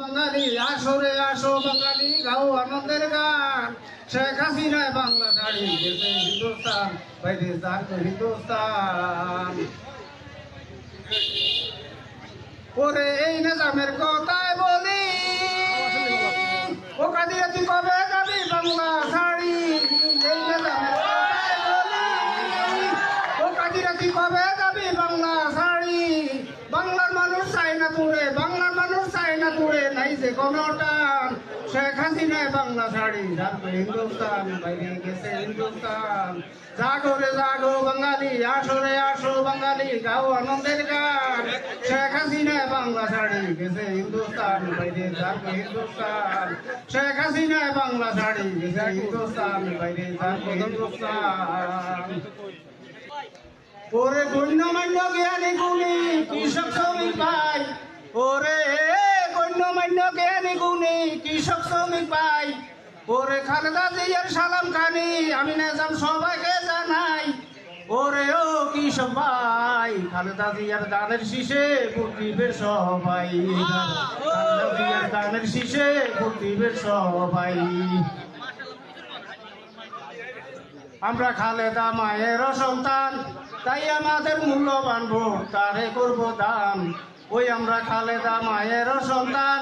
বাঙালি আসরে আসো বাঙালি গাও আনন্দের গান শেখ হাসিনায় বাংলা ছাড়ি গেছে হিন্দুস্তান বাইরে যাক হিন্দুস্তান ওরে এই নিজামের কথায় বলি ও কাদিয়া তুই কবে যাবি বাংলা ছাড়ি এই নিজামের কথায় বলি ও কাদিয়া তুই কবে যাবি বাংলা ছাড়ি বাংলার মানুষ চায় না তুড়ে বাংলার মানুষ চায় না তুড়ে নাই যে কোনো টান শেখ হাসিনায় বাংলা ছাড়ি যাবে হিন্দুস্তান বাইরে গেছে হিন্দুস্তান জাগো রে জাগো বাঙালি আসরে আসো বাঙালি গাও আনন্দের গান শেখ হাসিনায় বাংলা ছাড়ি গেছে হিন্দুস্তান বাইরে যাবে হিন্দুস্তান শেখ হাসিনায় বাংলা ছাড়ি গেছে হিন্দুস্তান বাইরে যাবে হিন্দুস্তান ওরে গণ্যমান্য জ্ঞানী গুণী কৃষক শ্রমিক ভাই ওরে গণ্যমান্য জ্ঞানী গুণী কৃষক শ্রমিক ভাই ওরে খালেদা জিয়ার সালাম খানি আমি নিজাম সবাইকে জানাই ওরে ও কৃষক ভাই খালেদা জিয়ার দানের শীষে ভোট দিবে সবাই খালেদা জিয়ার দানের শীষে ভোট দিবে সবাই আমরা খালেদা মায়ের সন্তান তাই আমাদের মূল্যবান ভোট তারে করবো দান ওই আমরা খালেদা মায়ের সন্তান।